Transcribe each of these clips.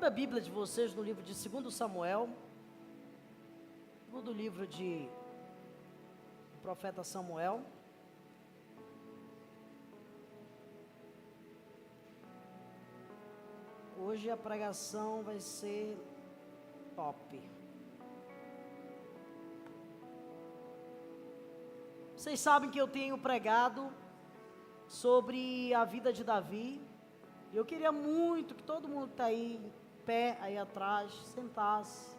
Abra a Bíblia de vocês no livro de 2 Samuel, segundo livro de profeta Samuel. Hoje a pregação vai ser top. Vocês sabem que eu tenho pregado sobre a vida de Davi. E eu queria muito que todo mundo que está aí, em pé, aí atrás, sentasse.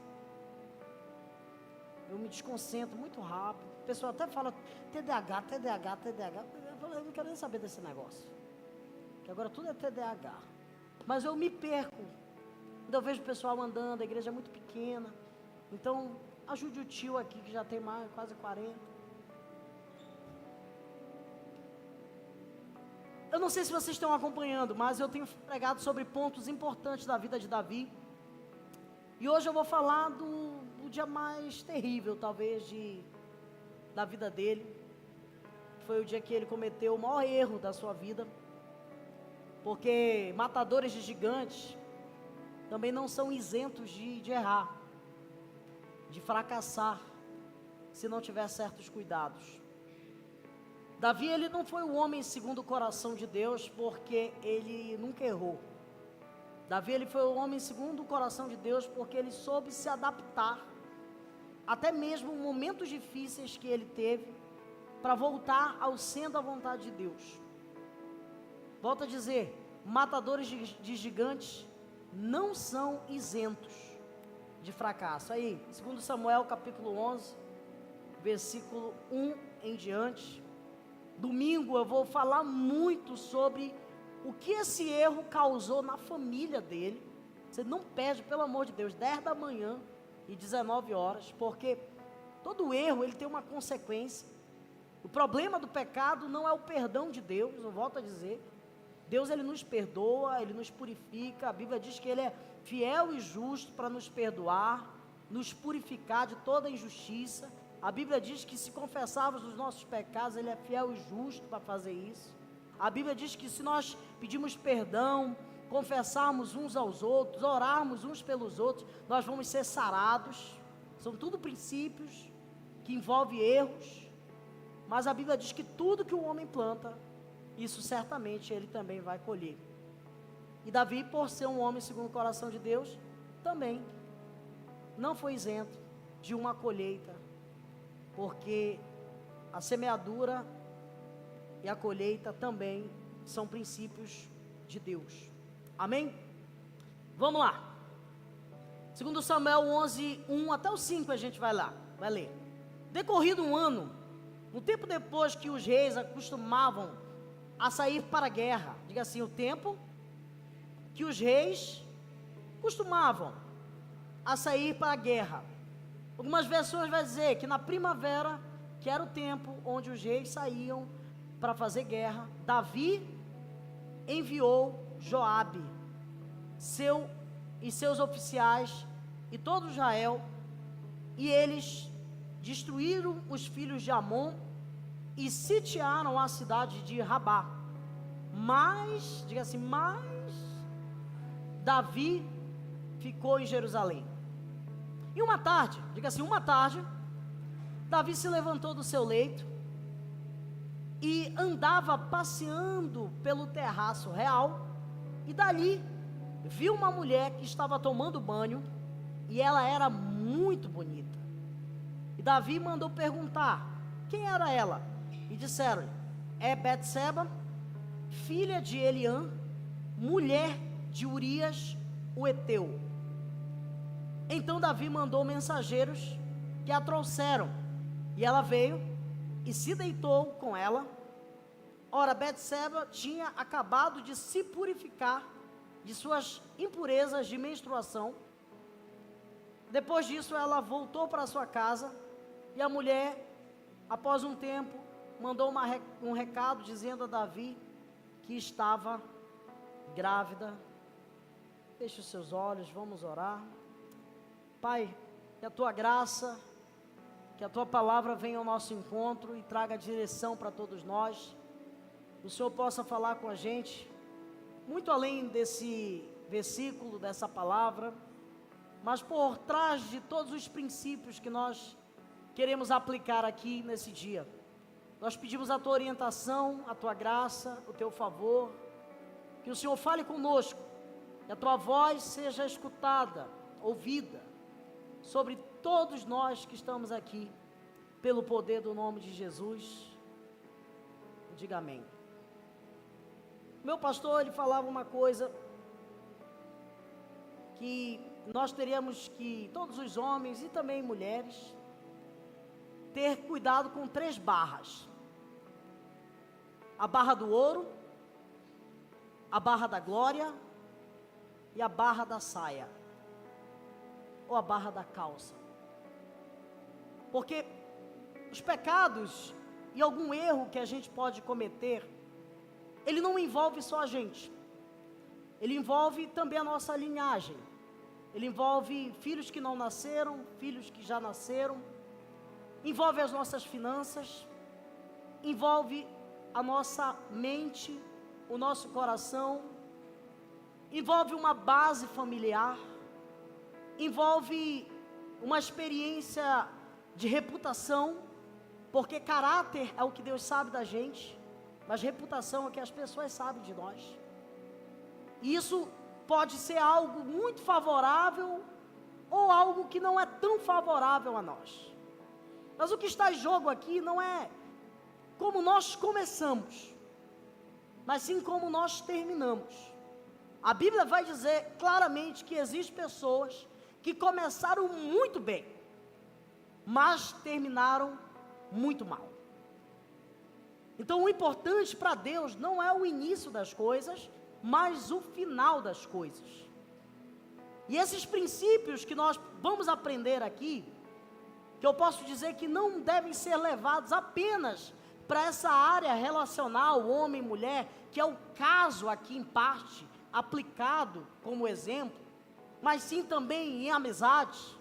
Eu me desconcentro muito rápido. O pessoal até fala TDAH. Eu não quero nem saber desse negócio. Que agora tudo é TDAH. Mas eu me perco. Quando eu vejo o pessoal andando, a igreja é muito pequena. Então, ajude o tio aqui, que já tem quase 40. Eu não sei se vocês estão acompanhando, mas eu tenho pregado sobre pontos importantes da vida de Davi. E hoje eu vou falar do dia mais terrível, talvez, da vida dele. Foi o dia que ele cometeu o maior erro da sua vida. Porque matadores de gigantes também não são isentos de errar, de fracassar, se não tiver certos cuidados. Davi, ele não foi o homem segundo o coração de Deus, porque ele nunca errou. Davi, ele foi o homem segundo o coração de Deus, porque ele soube se adaptar, até mesmo momentos difíceis que ele teve, para voltar ao centro da vontade de Deus. Volto a dizer, matadores de gigantes não são isentos de fracasso. Aí, 2 Samuel capítulo 11, versículo 1 em diante. Domingo eu vou falar muito sobre o que esse erro causou na família dele. Você não perde, pelo amor de Deus, 10 da manhã e 19 horas, porque todo erro ele tem uma consequência. O problema do pecado não é o perdão de Deus, eu volto a dizer. Deus, ele nos perdoa, ele nos purifica. A Bíblia diz que ele é fiel e justo para nos perdoar, nos purificar de toda injustiça. A Bíblia diz que se confessarmos os nossos pecados, ele é fiel e justo para fazer isso. A Bíblia diz que se nós pedirmos perdão, confessarmos uns aos outros, orarmos uns pelos outros, nós vamos ser sarados. São tudo princípios que envolvem erros. Mas a Bíblia diz que tudo que o homem planta, isso certamente ele também vai colher. E Davi, por ser um homem segundo o coração de Deus, também não foi isento de uma colheita, porque a semeadura e a colheita também são princípios de Deus. Amém? Vamos lá. 2 Samuel 11, 1 até o 5 a gente vai ler. Decorrido um ano, no tempo depois que os reis acostumavam a sair para a guerra, diga assim, o tempo que os reis costumavam a sair para a guerra. Algumas versões vai dizer que na primavera, que era o tempo onde os reis saíam para fazer guerra, Davi enviou Joabe, seus oficiais e todo Israel, e eles destruíram os filhos de Amon e sitiaram a cidade de Rabá. Mas, diga assim, Davi ficou em Jerusalém. E uma tarde, Davi se levantou do seu leito e andava passeando pelo terraço real, e dali viu uma mulher que estava tomando banho, e ela era muito bonita. E Davi mandou perguntar quem era ela, e disseram: é Betseba, filha de Eliã, mulher de Urias o Eteu. Então Davi mandou mensageiros que a trouxeram, e ela veio e se deitou com ela. Ora, Betseba tinha acabado de se purificar de suas impurezas de menstruação. Depois disso, ela voltou para sua casa, e a mulher, após um tempo, mandou um recado dizendo a Davi que estava grávida. Feche os seus olhos, vamos orar. Pai, que a tua graça, que a tua palavra venha ao nosso encontro e traga direção para todos nós. O Senhor possa falar com a gente, muito além versículo, dessa palavra, mas por trás de todos os princípios que nós queremos aplicar aqui nesse dia. Nós pedimos a tua orientação, a tua graça, o teu favor, que o Senhor fale conosco, que a tua voz seja escutada, ouvida, sobre todos nós que estamos aqui, pelo poder do nome de Jesus. Diga amém. Meu pastor, ele falava uma coisa, que nós teríamos que, todos os homens e também mulheres, ter cuidado com 3 barras: a barra do ouro, a barra da glória e a barra da saia, ou a barra da calça. Porque os pecados e algum erro que a gente pode cometer, ele não envolve só a gente, ele envolve também a nossa linhagem, ele envolve filhos que não nasceram, filhos que já nasceram, envolve as nossas finanças, envolve a nossa mente, o nosso coração, envolve uma base familiar, envolve uma experiência de reputação, porque caráter é o que Deus sabe da gente, mas reputação é o que as pessoas sabem de nós. E isso pode ser algo muito favorável ou algo que não é tão favorável a nós. Mas o que está em jogo aqui não é como nós começamos, mas sim como nós terminamos. A Bíblia vai dizer claramente que existem pessoas que começaram muito bem, mas terminaram muito mal. Então o importante para Deus não é o início das coisas, mas o final das coisas. E esses princípios que nós vamos aprender aqui, que eu posso dizer que não devem ser levados apenas para essa área relacional, homem e mulher, que é o caso aqui em parte, aplicado como exemplo, mas sim também em amizades,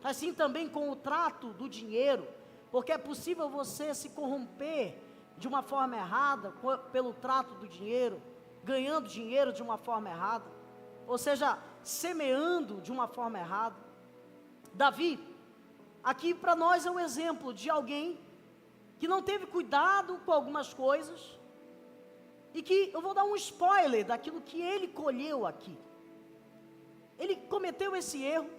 mas sim também com o trato do dinheiro, porque é possível você se corromper de uma forma errada, pelo trato do dinheiro, ganhando dinheiro de uma forma errada, ou seja, semeando de uma forma errada. Davi, aqui para nós é um exemplo de alguém que não teve cuidado com algumas coisas, e que eu vou dar um spoiler daquilo que ele colheu aqui. Ele cometeu esse erro,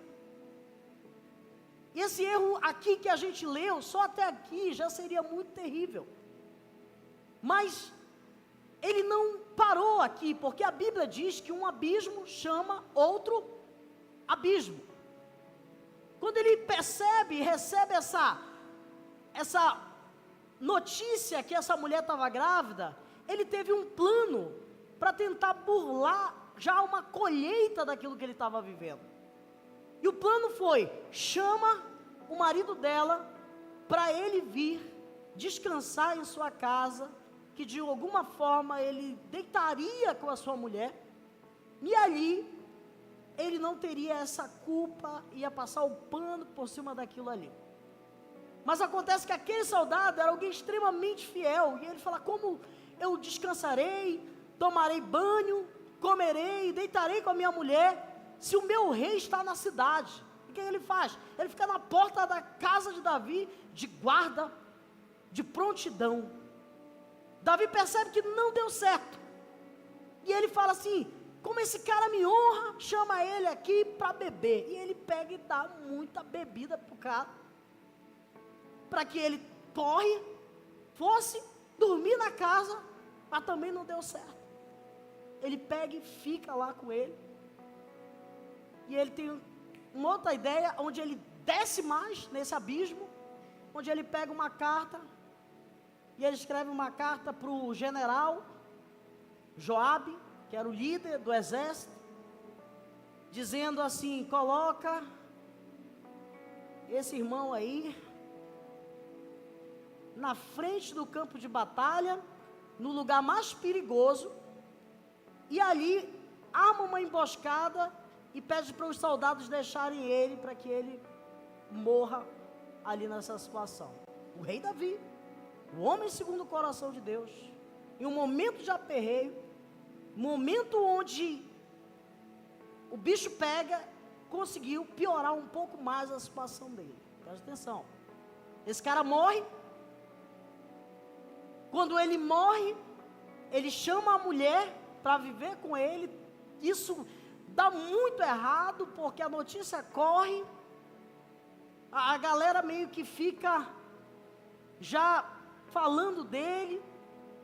e esse erro aqui que a gente leu, só até aqui já seria muito terrível, mas ele não parou aqui, porque a Bíblia diz que um abismo chama outro abismo. Quando ele percebe e recebe essa notícia que essa mulher estava grávida, ele teve um plano para tentar burlar já uma colheita daquilo que ele estava vivendo. E o plano foi: chama o marido dela para ele vir descansar em sua casa, que de alguma forma ele deitaria com a sua mulher, e ali ele não teria essa culpa, ia passar o pano por cima daquilo ali. Mas acontece que aquele soldado era alguém extremamente fiel, e ele fala: como eu descansarei, tomarei banho, comerei, deitarei com a minha mulher, se o meu rei está na cidade? O que ele faz? Ele fica na porta da casa de Davi, de guarda, de prontidão. Davi percebe que não deu certo, e ele fala assim: como esse cara me honra, chama ele aqui para beber. E ele pega e dá muita bebida para o cara, para que ele fosse dormir na casa, mas também não deu certo. Ele pega e fica lá com ele, e ele tem uma outra ideia, onde ele desce mais nesse abismo, onde ele pega uma carta, e ele escreve uma carta para o general Joabe, que era o líder do exército, dizendo assim: coloca esse irmão aí na frente do campo de batalha, no lugar mais perigoso, e ali arma uma emboscada e pede para os soldados deixarem ele, para que ele morra ali nessa situação. O rei Davi, o homem segundo o coração de Deus, em um momento de aperreio, momento onde o bicho pega, conseguiu piorar um pouco mais a situação dele. Presta atenção. Esse cara morre. Quando ele morre, ele chama a mulher para viver com ele. Isso dá muito errado, porque a notícia corre. A galera meio que fica já falando dele.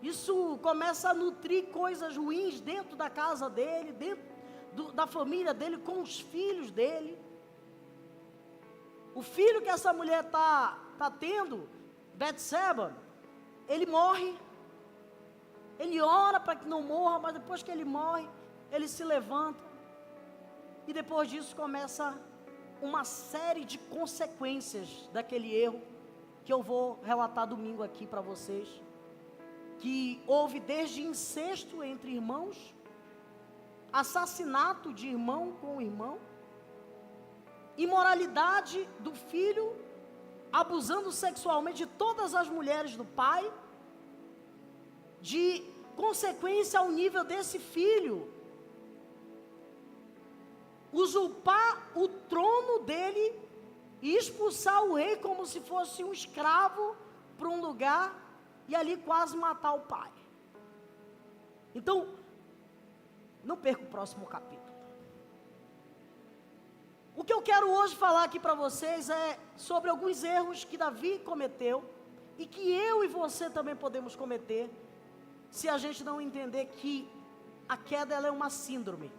Isso começa a nutrir coisas ruins dentro da casa dele, dentro da família dele, com os filhos dele. O filho que essa mulher tá tendo, Betseba, ele morre. Ele ora para que não morra, mas depois que ele morre, ele se levanta. E depois disso começa uma série de consequências daquele erro, que eu vou relatar domingo aqui para vocês. Que houve desde incesto entre irmãos, assassinato de irmão com irmão, imoralidade do filho, abusando sexualmente de todas as mulheres do pai, de consequência ao nível desse filho, usurpar o trono dele e expulsar o rei como se fosse um escravo para um lugar e ali quase matar o pai. Então, não perca o próximo capítulo. O que eu quero hoje falar aqui para vocês é sobre alguns erros que Davi cometeu e que eu e você também podemos cometer se a gente não entender que a queda ela é uma síndrome.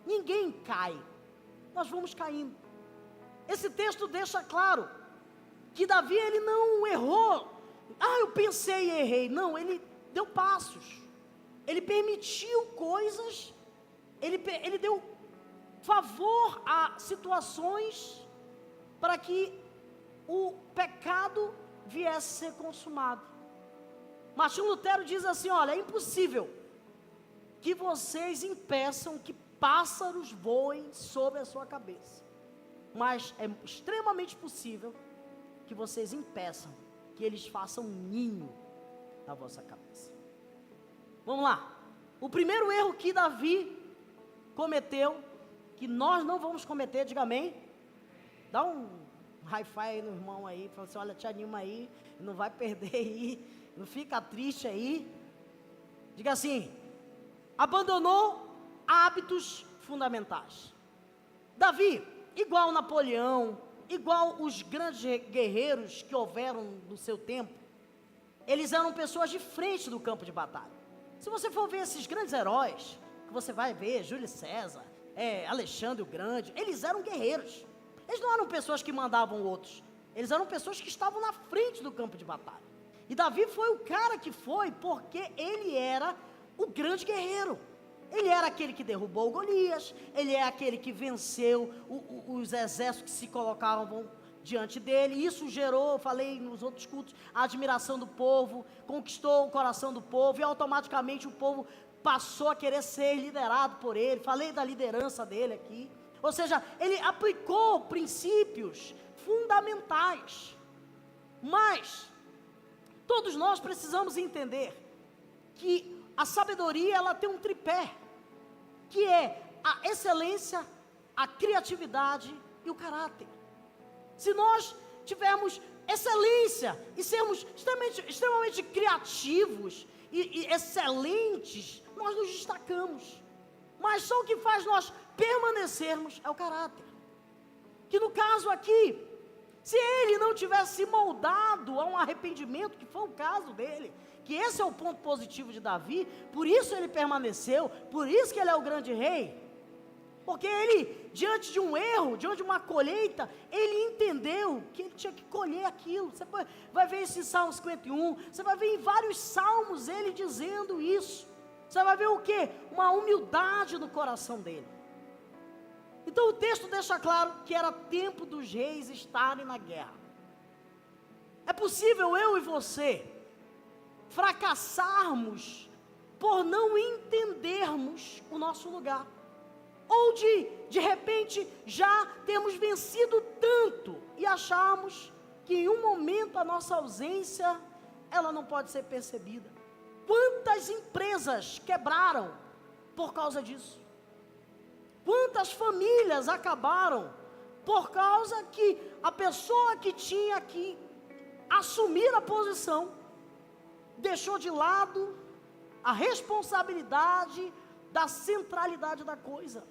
Ninguém cai, nós vamos caindo. Esse texto deixa claro que Davi ele não errou. Eu pensei e errei. Não, ele deu passos. Ele permitiu coisas. Ele deu favor a situações para que o pecado viesse a ser consumado. Martinho Lutero diz assim: olha, é impossível que vocês impeçam que pássaros voem sobre a sua cabeça, mas é extremamente possível que vocês impeçam que eles façam um ninho na vossa cabeça. Vamos lá. O primeiro erro que Davi cometeu, que nós não vamos cometer, diga amém. Dá um hi-fi aí no irmão aí, fala assim: olha, te anima aí, não vai perder aí, não fica triste aí. Diga assim: abandonou hábitos fundamentais. Davi, igual Napoleão, igual os grandes guerreiros que houveram no seu tempo, eles eram pessoas de frente do campo de batalha. Se você for ver esses grandes heróis, que você vai ver, Júlio César, Alexandre o Grande, eles eram guerreiros. Eles não eram pessoas que mandavam outros, eles eram pessoas que estavam na frente do campo de batalha. E Davi foi o cara que foi, porque ele era o grande guerreiro. Ele era aquele que derrubou Golias, ele é aquele que venceu os exércitos que se colocavam diante dele. Isso gerou, falei nos outros cultos, a admiração do povo, conquistou o coração do povo, e automaticamente o povo passou a querer ser liderado por ele. Falei da liderança dele aqui. Ou seja, ele aplicou princípios fundamentais. Mas todos nós precisamos entender que a sabedoria ela tem um tripé, que é a excelência, a criatividade e o caráter. Se nós tivermos excelência e sermos extremamente criativos e excelentes, nós nos destacamos. Mas só o que faz nós permanecermos é o caráter. Que no caso aqui, se ele não tivesse se moldado a um arrependimento, que foi o caso dele, que esse é o ponto positivo de Davi, por isso ele permaneceu, por isso que ele é o grande rei, porque ele, diante de um erro, diante de uma colheita, ele entendeu que ele tinha que colher aquilo. Você vai ver isso em Salmo 51, você vai ver em vários salmos ele dizendo isso. Você vai ver o quê? Uma humildade no coração dele. Então o texto deixa claro que era tempo dos reis estarem na guerra. É possível eu e você fracassarmos por não entendermos o nosso lugar, ou de repente já termos vencido tanto e acharmos que em um momento a nossa ausência ela não pode ser percebida. Quantas empresas quebraram por causa disso? Quantas famílias acabaram por causa que a pessoa que tinha que assumir a posição deixou de lado a responsabilidade da centralidade da coisa.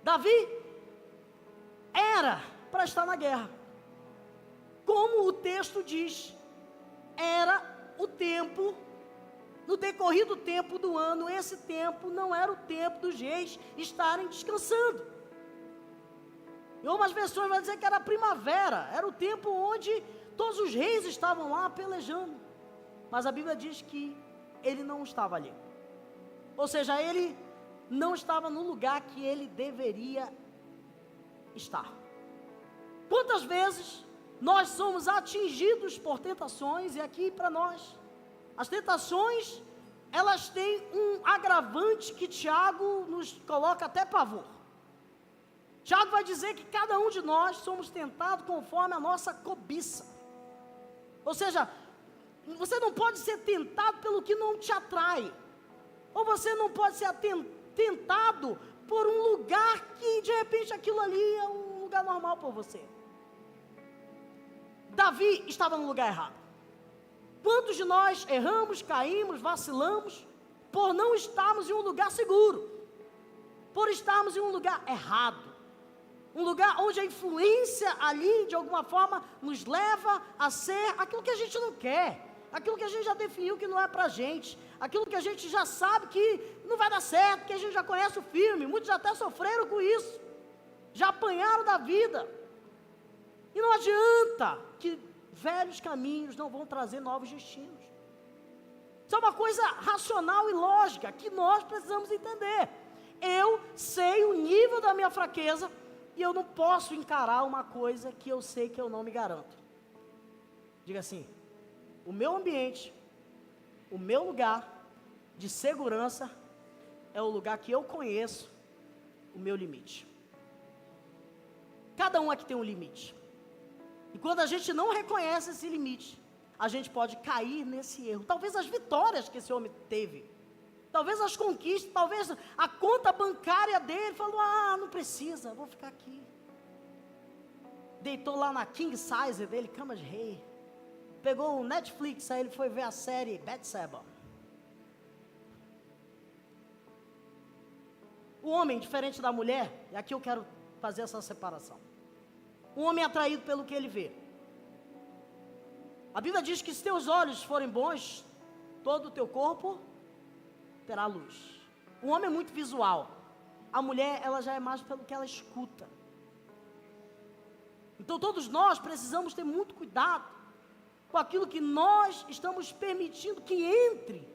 Davi era para estar na guerra. Como o texto diz, era o tempo, no decorrer do tempo do ano, esse tempo não era o tempo dos reis estarem descansando. Em algumas versões vai dizer que era primavera, era o tempo onde todos os reis estavam lá pelejando. Mas a Bíblia diz que ele não estava ali. Ou seja, ele não estava no lugar que ele deveria estar. Quantas vezes nós somos atingidos por tentações, e aqui para nós, as tentações, elas têm um agravante que Tiago nos coloca até pavor. Tiago vai dizer que cada um de nós somos tentados conforme a nossa cobiça. Ou seja, você não pode ser tentado pelo que não te atrai. Ou você não pode ser tentado por um lugar que de repente aquilo ali é um lugar normal para você. Davi estava no lugar errado. Quantos de nós erramos, caímos, vacilamos por não estarmos em um lugar seguro, por estarmos em um lugar errado, um lugar onde a influência ali de alguma forma nos leva a ser aquilo que a gente não quer, aquilo que a gente já definiu que não é pra gente, aquilo que a gente já sabe que não vai dar certo, que a gente já conhece o filme, muitos até sofreram com isso, já apanharam da vida, e não adianta que velhos caminhos não vão trazer novos destinos. Isso é uma coisa racional e lógica, que nós precisamos entender. Eu sei o nível da minha fraqueza, e eu não posso encarar uma coisa que eu sei que eu não me garanto. Diga assim, o meu ambiente, o meu lugar de segurança é o lugar que eu conheço o meu limite. Cada um aqui tem um limite. E quando a gente não reconhece esse limite, a gente pode cair nesse erro. Talvez as vitórias que esse homem teve, talvez as conquistas, talvez a conta bancária dele, falou, não precisa, vou ficar aqui. Deitou lá na king size dele, cama de rei. Pegou o Netflix, aí ele foi ver a série Batseba. O homem, diferente da mulher, e aqui eu quero fazer essa separação. O homem é atraído pelo que ele vê. A Bíblia diz que se teus olhos forem bons, todo o teu corpo terá luz. O homem é muito visual. A mulher, ela já é mais pelo que ela escuta. Então todos nós precisamos ter muito cuidado com aquilo que nós estamos permitindo que entre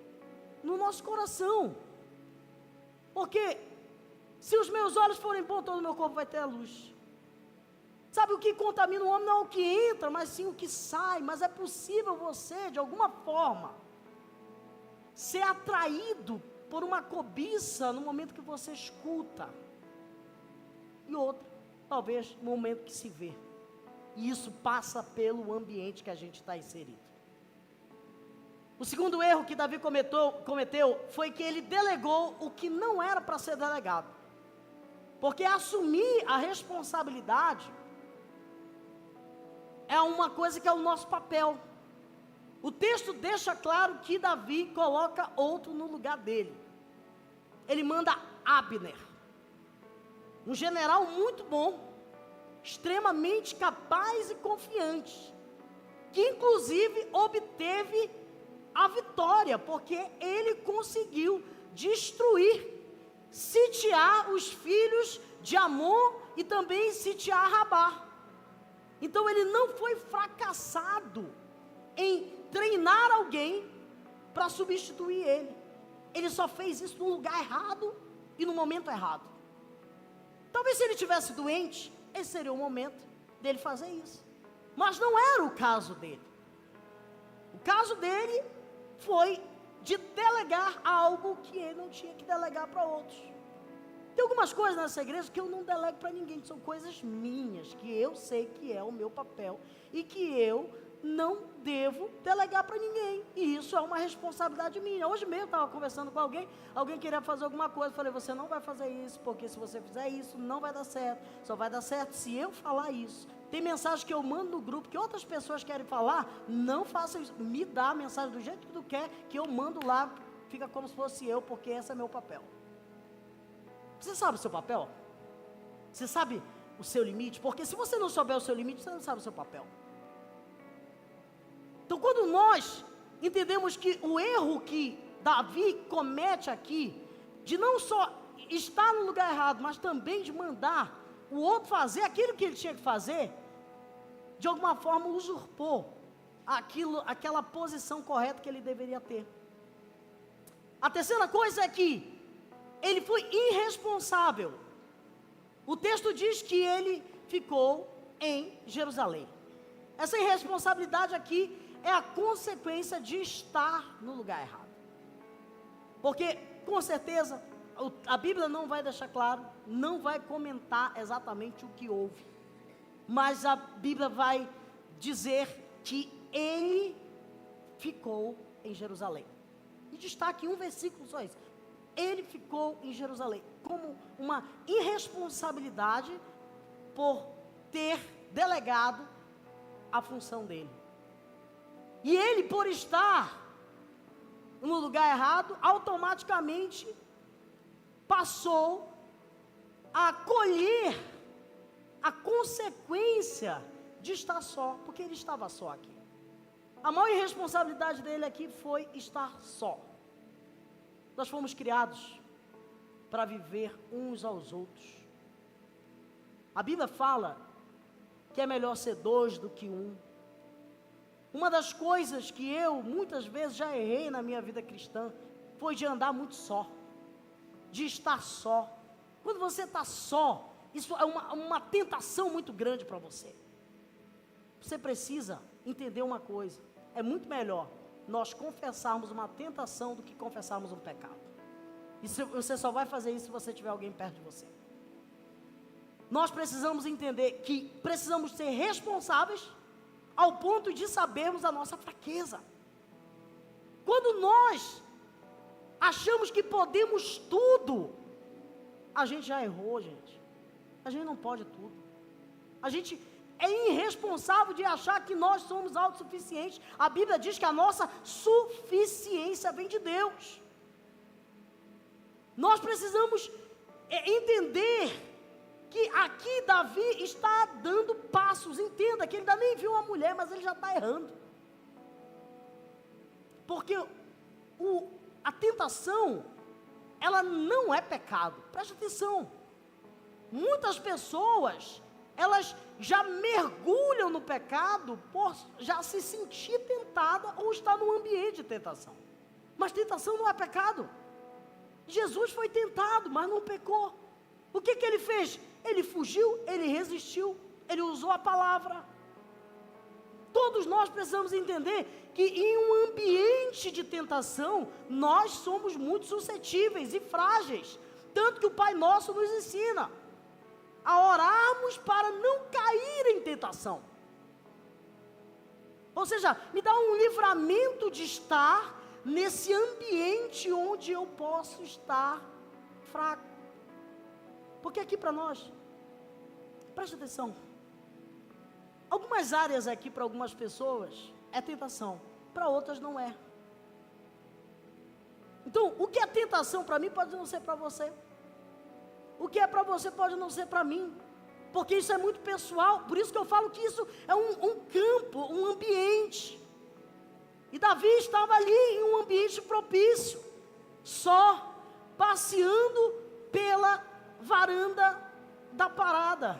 no nosso coração. Porque se os meus olhos forem bons, todo o meu corpo vai ter a luz. Sabe, o que contamina o homem não é o que entra, mas sim o que sai. Mas é possível você, de alguma forma, ser atraído por uma cobiça no momento que você escuta. E outra, talvez, no momento que se vê. E isso passa pelo ambiente que a gente está inserido. O segundo erro que Davi cometeu foi que ele delegou o que não era para ser delegado. Porque assumir a responsabilidade é uma coisa que é o nosso papel. O texto deixa claro que Davi coloca outro no lugar dele. Ele manda Abner, um general muito bom, extremamente capaz e confiante, que inclusive obteve a vitória, porque ele conseguiu destruir, sitiar os filhos de Amon e também sitiar Rabá. Então ele não foi fracassado em treinar alguém para substituir ele. Ele só fez isso no lugar errado e no momento errado. Talvez se ele tivesse doente, esse seria o momento dele fazer isso. Mas não era o caso dele. O caso dele foi de delegar algo que ele não tinha que delegar para outros. Tem algumas coisas nessa igreja que eu não delego para ninguém, que são coisas minhas, que eu sei que é o meu papel e que eu não devo delegar para ninguém, e isso é uma responsabilidade minha. Hoje mesmo eu estava conversando com alguém queria fazer alguma coisa, eu falei, você não vai fazer isso, porque se você fizer isso, não vai dar certo, só vai dar certo se eu falar isso. Tem mensagem que eu mando no grupo, que outras pessoas querem falar, não faça isso, me dá a mensagem do jeito que tu quer, que eu mando lá, fica como se fosse eu, porque esse é meu papel. Você sabe o seu papel? Você sabe o seu limite? Porque se você não souber o seu limite, você não sabe o seu papel. Então, quando nós entendemos que o erro que Davi comete aqui, de não só estar no lugar errado, mas também de mandar o outro fazer aquilo que ele tinha que fazer, de alguma forma usurpou aquela posição correta que ele deveria ter. A terceira coisa é que ele foi irresponsável. O texto diz que ele ficou em Jerusalém. Essa irresponsabilidade aqui é a consequência de estar no lugar errado. Porque, com certeza, a Bíblia não vai deixar claro, não vai comentar exatamente o que houve. Mas a Bíblia vai dizer que ele ficou em Jerusalém. E destaque um versículo só isso. Ele ficou em Jerusalém, como uma irresponsabilidade por ter delegado a função dele. E ele, por estar no lugar errado, automaticamente passou a colher a consequência de estar só, porque ele estava só aqui. A maior irresponsabilidade dele aqui foi estar só. Nós fomos criados para viver uns aos outros. A Bíblia fala que é melhor ser dois do que um. Uma das coisas que eu muitas vezes já errei na minha vida cristã foi de andar muito só, de estar só. Quando você está só, isso é uma tentação muito grande para você. Você precisa entender uma coisa: é muito melhor nós confessarmos uma tentação do que confessarmos um pecado. E você só vai fazer isso se você tiver alguém perto de você. Nós precisamos entender que precisamos ser responsáveis ao ponto de sabermos a nossa fraqueza. Quando nós achamos que podemos tudo, a gente já errou, gente. A gente não pode tudo. A gente é irresponsável de achar que nós somos autossuficientes. A Bíblia diz que a nossa suficiência vem de Deus. Nós precisamos entender que aqui Davi está dando passos. Entenda que ele ainda nem viu a mulher, mas ele já está errando. Porque a tentação, ela não é pecado. Preste atenção. Muitas pessoas, elas já mergulham no pecado por já se sentir tentada ou estar num ambiente de tentação. Mas tentação não é pecado. Jesus foi tentado, mas não pecou. O que ele fez? Ele fugiu, ele resistiu, ele usou a palavra. Todos nós precisamos entender que em um ambiente de tentação, nós somos muito suscetíveis e frágeis. Tanto que o Pai Nosso nos ensina a orarmos para não cair em tentação. Ou seja, me dá um livramento de estar nesse ambiente onde eu posso estar fraco. Porque aqui para nós, preste atenção, algumas áreas aqui para algumas pessoas é tentação, para outras não é. Então, o que é tentação para mim pode não ser para você. O que é para você pode não ser para mim. Porque isso é muito pessoal. Por isso que eu falo que isso é um campo, um ambiente. E Davi estava ali em um ambiente propício, só, passeando pela varanda da parada.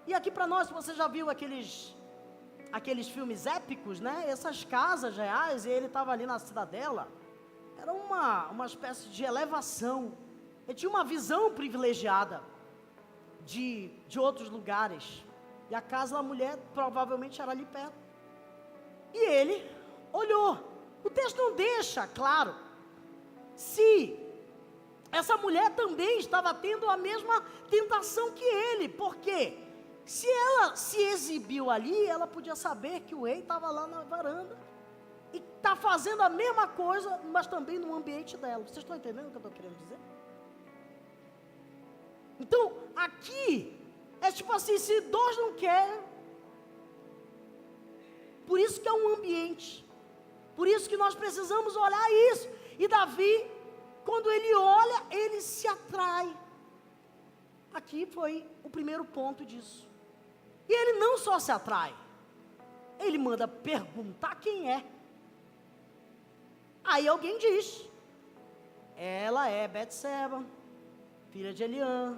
E aqui para nós, você já viu aqueles filmes épicos, né? Essas casas reais, e ele estava ali na cidadela. Era uma espécie de elevação. Ele tinha uma visão privilegiada de outros lugares. E a casa da mulher provavelmente era ali perto. E ele olhou. O texto não deixa claro se essa mulher também estava tendo a mesma tentação que ele. Por quê? Se ela se exibiu ali, ela podia saber que o rei estava lá na varanda e está fazendo a mesma coisa, mas também no ambiente dela. Vocês estão entendendo o que eu estou querendo dizer? Então, aqui, é tipo assim, se dois não querem, por isso que é um ambiente, por isso que nós precisamos olhar isso. E Davi, quando ele olha, ele se atrai. Aqui foi o primeiro ponto disso. E ele não só se atrai, ele manda perguntar quem é. Aí alguém diz, ela é Betseba, filha de Eliã,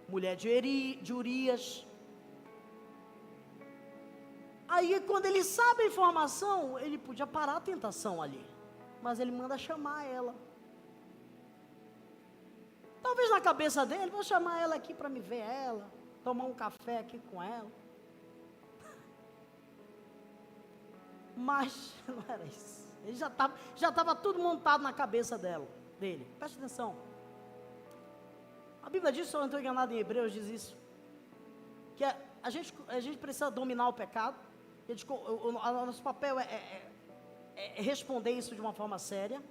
mulher de Urias. Aí quando ele sabe a informação, ele podia parar a tentação ali, mas ele manda chamar ela. Talvez na cabeça dele, vou chamar ela aqui para me ver ela, tomar um café aqui com ela. Mas não era isso. Ele já estava tudo montado na cabeça dele. Preste atenção. A Bíblia diz, se eu não estou enganado em Hebreus, diz isso. Que a gente precisa dominar o pecado. O nosso papel é responder isso de uma forma séria.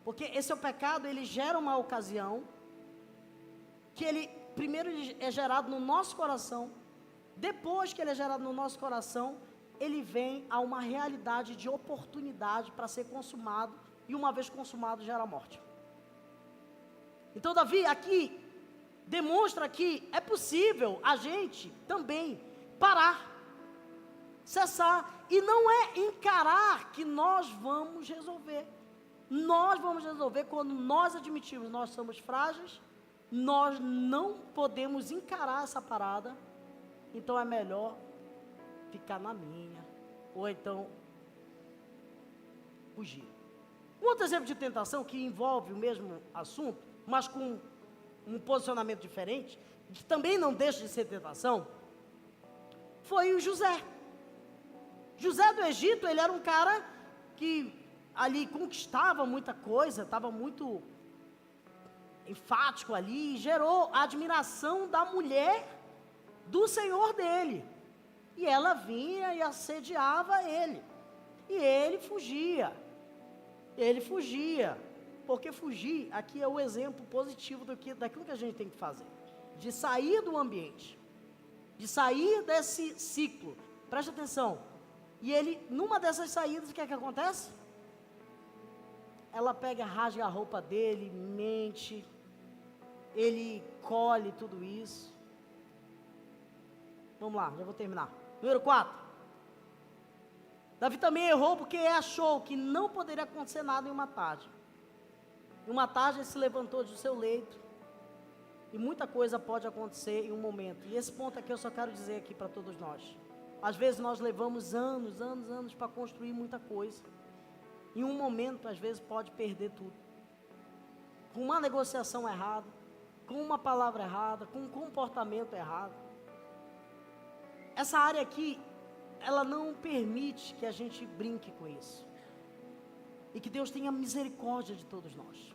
Porque esse é o pecado, ele gera uma ocasião que ele, primeiro, ele é gerado no nosso coração. Depois que ele é gerado no nosso coração, ele vem a uma realidade de oportunidade para ser consumado, e uma vez consumado, gera a morte. Então, Davi, aqui, demonstra que é possível a gente também parar, cessar, e não é encarar que nós vamos resolver. Nós vamos resolver quando nós admitimos, nós somos frágeis, nós não podemos encarar essa parada, então é melhor ficar na minha, ou então fugir. Um outro exemplo de tentação que envolve o mesmo assunto, mas com um posicionamento diferente, que também não deixa de ser tentação, foi o José. José do Egito, ele era um cara que ali conquistava muita coisa, estava muito enfático ali, e gerou a admiração da mulher do senhor dele. E ela vinha e assediava ele. E ele fugia. Porque fugir, aqui é o exemplo positivo daquilo que a gente tem que fazer. De sair do ambiente. De sair desse ciclo. Preste atenção. E ele, numa dessas saídas, o que é que acontece? Ela pega, rasga a roupa dele, mente. Ele colhe tudo isso. Vamos lá, já vou terminar. Número 4. Davi também errou porque achou que não poderia acontecer nada em uma tarde. Em uma tarde ele se levantou do seu leito. E muita coisa pode acontecer em um momento. E esse ponto aqui eu só quero dizer aqui para todos nós. Às vezes nós levamos anos para construir muita coisa. Em um momento, às vezes, pode perder tudo. Com uma negociação errada, com uma palavra errada, com um comportamento errado. Essa área aqui, ela não permite que a gente brinque com isso. E que Deus tenha misericórdia de todos nós.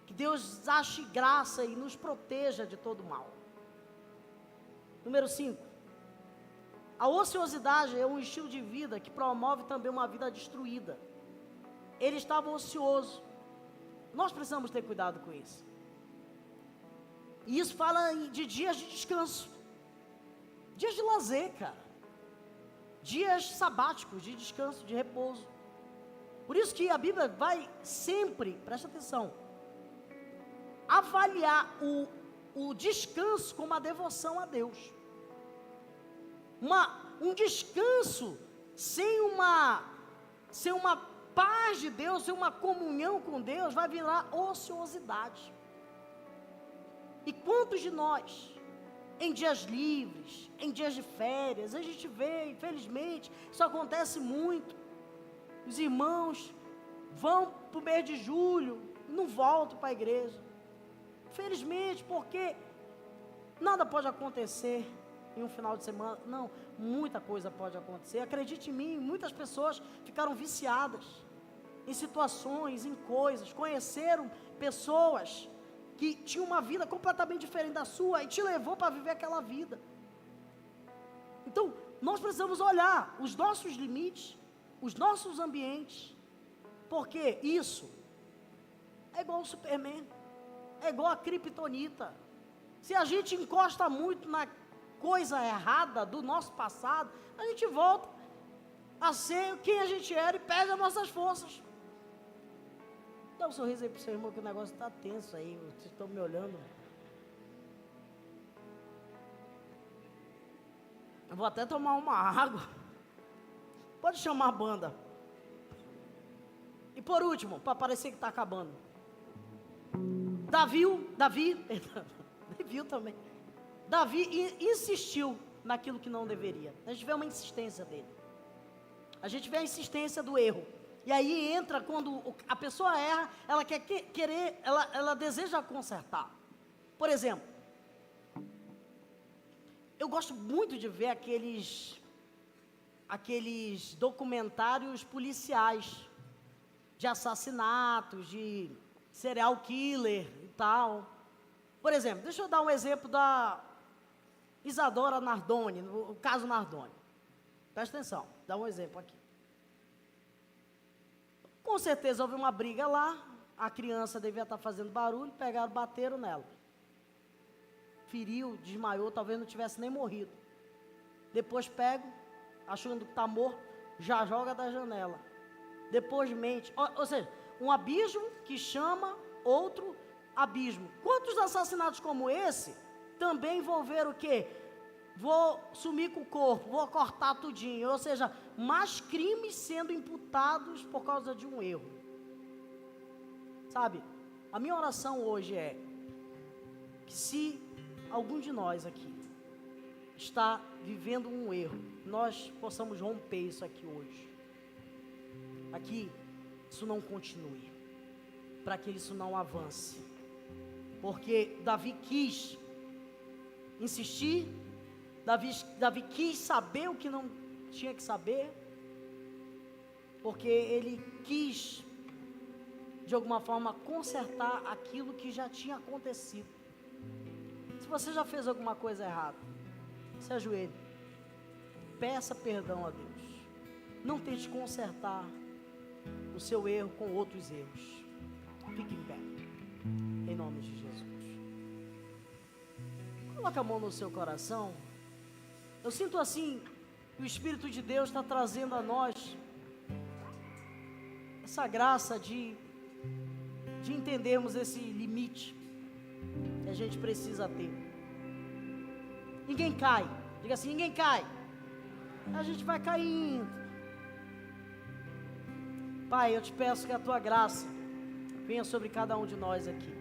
Que Deus ache graça e nos proteja de todo mal. Número 5. A ociosidade é um estilo de vida que promove também uma vida destruída. Ele estava ocioso. Nós precisamos ter cuidado com isso. E isso fala de dias de descanso. Dias de lazer, cara. Dias sabáticos, de descanso, de repouso. Por isso que a Bíblia vai sempre, presta atenção, avaliar o descanso como a devoção a Deus. Um descanso sem uma paz de Deus, sem uma comunhão com Deus, vai virar ociosidade. E quantos de nós, em dias livres, em dias de férias, a gente vê, infelizmente, isso acontece muito. Os irmãos vão para o mês de julho e não voltam para a igreja. Infelizmente, porque nada pode acontecer em um final de semana. Não, muita coisa pode acontecer. Acredite em mim, muitas pessoas ficaram viciadas em situações, em coisas. Conheceram pessoas que tinham uma vida completamente diferente da sua e te levou para viver aquela vida. Então, nós precisamos olhar os nossos limites, os nossos ambientes, porque isso é igual ao Superman, é igual a Kryptonita. Se a gente encosta muito na coisa errada do nosso passado, a gente volta a ser quem a gente era e perde as nossas forças. Dá um sorriso aí pro seu irmão, que o negócio está tenso aí, vocês estão me olhando. Eu vou até tomar uma água. Pode chamar a banda. E por último, para parecer que está acabando, Davi insistiu naquilo que não deveria. A gente vê uma insistência dele. A gente vê a insistência do erro. E aí entra quando a pessoa erra, ela ela deseja consertar. Por exemplo, eu gosto muito de ver aqueles documentários policiais de assassinatos, de serial killer e tal. Por exemplo, deixa eu dar um exemplo da Isadora Nardoni, o caso Nardoni. Presta atenção, dá um exemplo aqui. Com certeza houve uma briga lá, a criança devia estar fazendo barulho, pegaram, bateram nela. Feriu, desmaiou, talvez não tivesse nem morrido. Depois pega, achando que está morto, já joga da janela. Depois mente, ou seja, um abismo que chama outro abismo. Quantos assassinatos como esse também envolveram o quê? Vou sumir com o corpo, vou cortar tudinho, ou seja, mais crimes sendo imputados por causa de um erro. Sabe, a minha oração hoje é que se algum de nós aqui está vivendo um erro, nós possamos romper isso aqui hoje. Aqui, isso não continue, para que isso não avance. Porque Davi quis insistir, Davi quis saber o que não tinha que saber, porque ele quis, de alguma forma, consertar aquilo que já tinha acontecido. Se você já fez alguma coisa errada, se ajoelhe, peça perdão a Deus. Não tente consertar o seu erro com outros erros. Fique em pé, em nome de Jesus. Coloque a mão no seu coração. Eu sinto assim, que o Espírito de Deus está trazendo a nós essa graça de entendermos esse limite que a gente precisa ter. Ninguém cai, diga assim, ninguém cai. A gente vai caindo. Pai, eu te peço que a tua graça venha sobre cada um de nós aqui.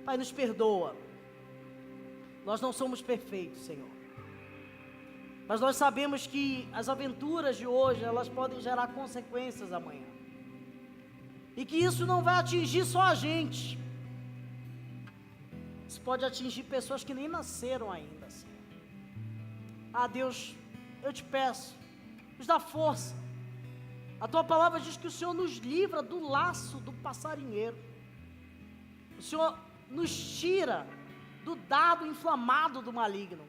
Pai, nos perdoa. Nós não somos perfeitos, Senhor. Mas nós sabemos que as aventuras de hoje, elas podem gerar consequências amanhã. E que isso não vai atingir só a gente. Isso pode atingir pessoas que nem nasceram ainda, Senhor. Ah, Deus, eu te peço, nos dá força. A tua palavra diz que o Senhor nos livra do laço do passarinheiro. O Senhor nos tira do dardo inflamado do maligno.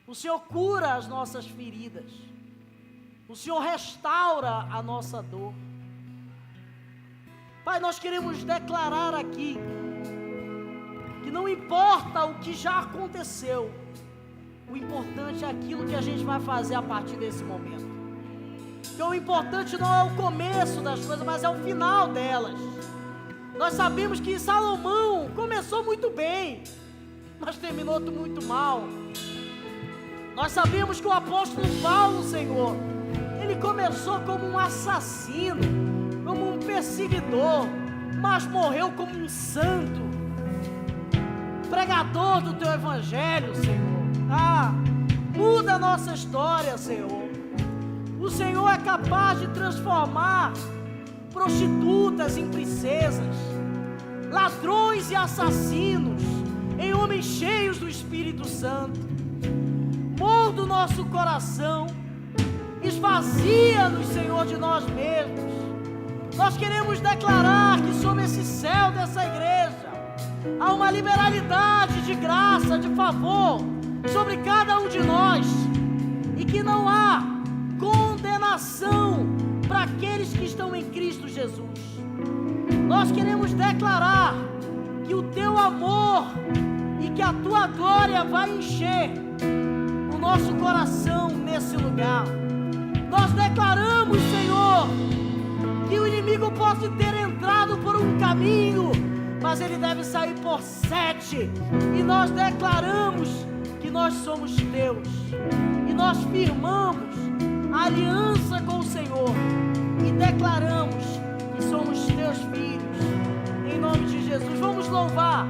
O Senhor cura as nossas feridas. O Senhor restaura a nossa dor. Pai, nós queremos declarar aqui que não importa o que já aconteceu, o importante é aquilo que a gente vai fazer a partir desse momento. Então o importante não é o começo das coisas, mas é o final delas. Nós sabemos que Salomão começou muito bem, mas terminou muito mal. Nós sabemos que o apóstolo Paulo, Senhor, ele começou como um assassino, como um perseguidor, mas morreu como um santo, pregador do teu evangelho, Senhor. Muda a nossa história, Senhor. O Senhor é capaz de transformar prostitutas em princesas, ladrões e assassinos em homens cheios do Espírito Santo. Molda o nosso coração, esvazia-nos, Senhor, de nós mesmos. Nós queremos declarar que sobre esse céu dessa igreja há uma liberalidade de graça, de favor, sobre cada um de nós, e que não há condenação para aqueles que estão em Cristo Jesus. Nós queremos declarar que o teu amor e que a tua glória vai encher o nosso coração nesse lugar. Nós declaramos, Senhor, que o inimigo pode ter entrado por um caminho, mas ele deve sair por 7. E nós declaramos que nós somos teus, e nós firmamos a aliança com o Senhor, e declaramos que somos teus filhos, em nome de Jesus. Vamos louvar